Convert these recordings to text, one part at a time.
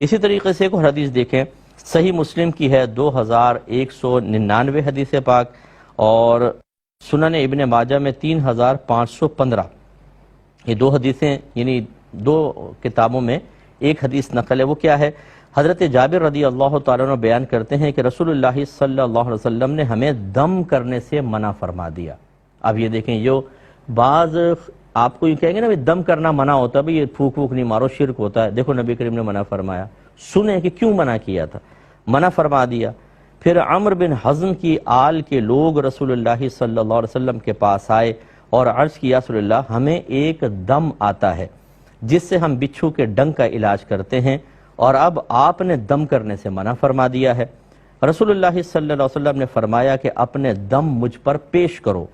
اسی طریقے سے ایک اور حدیث دیکھیں، صحیح مسلم کی ہے 2199 حدیث پاک، اور سنن ابن ماجہ میں 3515۔ یہ دو حدیثیں، یعنی دو کتابوں میں ایک حدیث نقل ہے۔ وہ کیا ہے؟ حضرت جابر رضی اللہ تعالیٰ عنہ بیان کرتے ہیں کہ رسول اللہ صلی اللہ علیہ وسلم نے ہمیں دم کرنے سے منع فرما دیا۔ اب یہ دیکھیں، جو بعض آپ کو یہ کہیں گے نا دم کرنا منع ہوتا ہے، بھئی یہ پھوک پھوک نہیں مارو، شرک ہوتا ہے، دیکھو نبی کریم نے منع فرمایا، سنیں کہ کیوں منع کیا تھا، منع فرما دیا۔ پھر عمر بن حزم کی آل کے لوگ رسول اللہ صلی اللہ علیہ وسلم کے پاس آئے اور عرض کیا رسول اللہ ہمیں ایک دم آتا ہے جس سے ہم بچھو کے ڈنگ کا علاج کرتے ہیں، اور اب آپ نے دم کرنے سے منع فرما دیا ہے۔ رسول اللہ صلی اللہ علیہ وسلم نے فرمایا کہ اپنے دم مجھ پر پیش کرو۔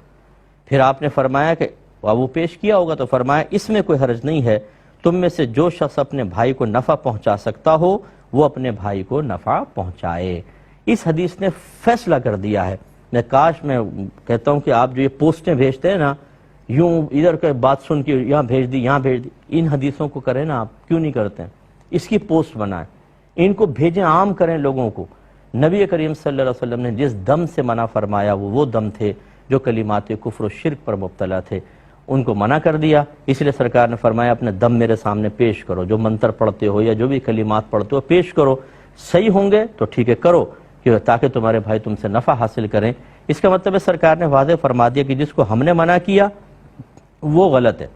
پھر آپ نے فرمایا کہ وہ پیش کیا ہوگا تو فرمایا اس میں کوئی حرج نہیں ہے، تم میں سے جو شخص اپنے بھائی کو نفع پہنچا سکتا ہو وہ اپنے بھائی کو نفع پہنچائے۔ اس حدیث نے فیصلہ کر دیا ہے۔ میں کاش میں کہتا ہوں کہ آپ جو یہ پوسٹیں بھیجتے ہیں نا، یوں ادھر کے بات سن کے یہاں بھیج دی یہاں بھیج دی، ان حدیثوں کو کریں نا، آپ کیوں نہیں کرتے ہیں؟ اس کی پوسٹ بنائیں، ان کو بھیجیں، عام کریں لوگوں کو۔ نبی کریم صلی اللہ علیہ وسلم نے جس دم سے منع فرمایا وہ دم تھے جو کلمات کفر و شرک پر مبتلا تھے، ان کو منع کر دیا۔ اس لیے سرکار نے فرمایا اپنے دم میرے سامنے پیش کرو، جو منتر پڑھتے ہو یا جو بھی کلمات پڑھتے ہو پیش کرو، صحیح ہوں گے تو ٹھیک ہے کرو، تاکہ تمہارے بھائی تم سے نفع حاصل کریں۔ اس کا مطلب ہے سرکار نے واضح فرما دیا کہ جس کو ہم نے منع کیا وہ غلط ہے،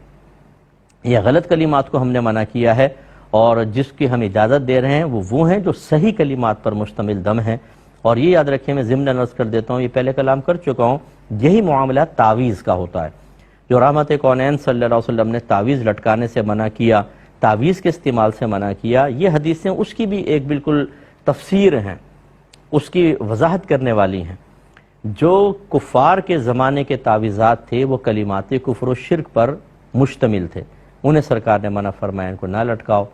یہ غلط کلمات کو ہم نے منع کیا ہے، اور جس کی ہم اجازت دے رہے ہیں وہ ہیں جو صحیح کلمات پر مشتمل دم ہیں۔ اور یہ یاد رکھیں، میں ضمن عرض کر دیتا ہوں، یہ پہلے کلام کر چکا ہوں، یہی معاملہ تعویذ کا ہوتا ہے۔ جو رحمت کونین صلی اللہ علیہ وسلم نے تعویذ لٹکانے سے منع کیا، تعویذ کے استعمال سے منع کیا، یہ حدیثیں اس کی بھی ایک بالکل تفسیر ہیں، اس کی وضاحت کرنے والی ہیں۔ جو کفار کے زمانے کے تعویذات تھے وہ کلمات کفر و شرک پر مشتمل تھے، انہیں سرکار نے منع فرمایا ان کو نہ لٹکاؤ،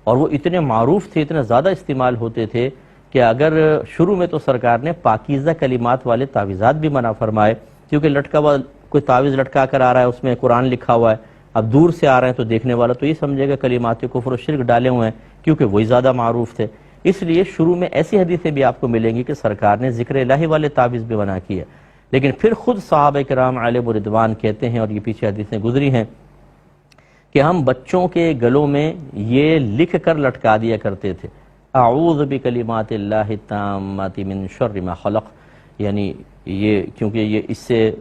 اور وہ اتنے معروف تھے، اتنے زیادہ استعمال ہوتے تھے کہ اگر شروع میں تو سرکار نے پاکیزہ کلمات والے تعویذات بھی منع فرمائے، کیونکہ لٹکا ہوا کوئی تعویذ لٹکا کر آ رہا ہے اس میں قرآن لکھا ہوا ہے، اب دور سے آ رہے ہیں تو دیکھنے والا تو یہ سمجھے گا کلمات کفر و شرک ڈالے ہوئے ہیں، کیونکہ وہی زیادہ معروف تھے۔ اس لیے شروع میں ایسی حدیثیں بھی آپ کو ملیں گی کہ سرکار نے ذکر الہی والے تعویذ بھی منع کیے، لیکن پھر خود صحابہ کرام علیہم رضوان کہتے ہیں، اور یہ پیچھے حدیثیں گزری ہیں، کہ ہم بچوں کے گلوں میں یہ لکھ کر لٹکا دیا کرتے تھے، اعوذ بکلمات اللہ التامات من شر ما خلق، یعنی یہ کیونکہ یہ اس سے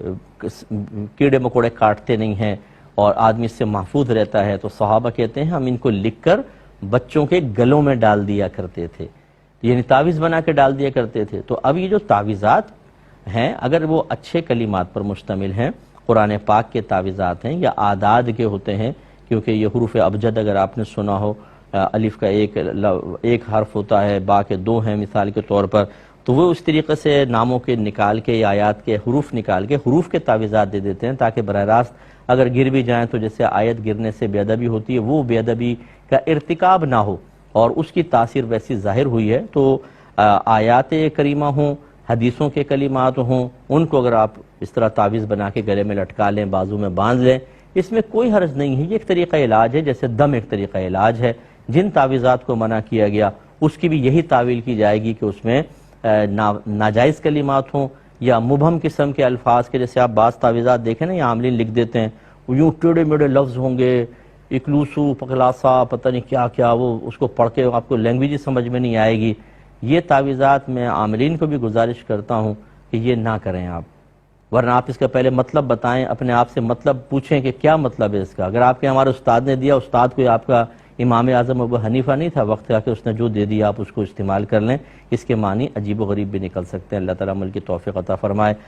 کیڑے مکوڑے کاٹتے نہیں ہیں اور آدمی اس سے محفوظ رہتا ہے، تو صحابہ کہتے ہیں ہم ان کو لکھ کر بچوں کے گلوں میں ڈال دیا کرتے تھے، یعنی تعویذ بنا کے ڈال دیا کرتے تھے۔ تو اب یہ جو تعویذات ہیں اگر وہ اچھے کلمات پر مشتمل ہیں، قرآن پاک کے تعویذات ہیں یا اعداد کے ہوتے ہیں، کیونکہ یہ حروف ابجد اگر آپ نے سنا ہو، الف کا ایک حرف ہوتا ہے، با کے دو ہیں مثال کے طور پر، تو وہ اس طریقے سے ناموں کے نکال کے یا آیات کے حروف نکال کے حروف کے تعویذات دے دیتے ہیں، تاکہ براہ راست اگر گر بھی جائیں تو جیسے آیت گرنے سے بے ادبی ہوتی ہے وہ بے ادبی کا ارتکاب نہ ہو، اور اس کی تاثیر ویسی ظاہر ہوئی ہے۔ تو آیات کریمہ ہوں، حدیثوں کے کلمات ہوں، ان کو اگر آپ اس طرح تعویذ بنا کے گلے میں لٹکا لیں، بازو میں باندھ لیں، اس میں کوئی حرج نہیں ہے، یہ ایک طریقہ علاج ہے، جیسے دم ایک طریقہ علاج ہے۔ جن تعویذات کو منع کیا گیا اس کی بھی یہی تعویل کی جائے گی کہ اس میں ناجائز کلمات ہوں یا مبہم قسم کے الفاظ کے، جیسے آپ بعض تعویذات دیکھیں نا، یہ عاملین لکھ دیتے ہیں، یوں ٹیڑے میڑے لفظ ہوں گے، اکلوسو پکلاسا پتہ نہیں کیا کیا، وہ اس کو پڑھ کے آپ کو لینگویج ہی سمجھ میں نہیں آئے گی۔ یہ تعویذات میں عاملین کو بھی گزارش کرتا ہوں کہ یہ نہ کریں آپ، ورنہ آپ اس کا پہلے مطلب بتائیں، اپنے آپ سے مطلب پوچھیں کہ کیا مطلب ہے اس کا۔ اگر آپ کے ہمارے استاد نے دیا، استاد کو آپ کا امام اعظم ابو حنیفہ نہیں تھا، وقت آ کے اس نے جو دے دیا آپ اس کو استعمال کر لیں، اس کے معنی عجیب و غریب بھی نکل سکتے ہیں۔ اللہ تعالیٰ عمل کی توفیق عطا فرمائے۔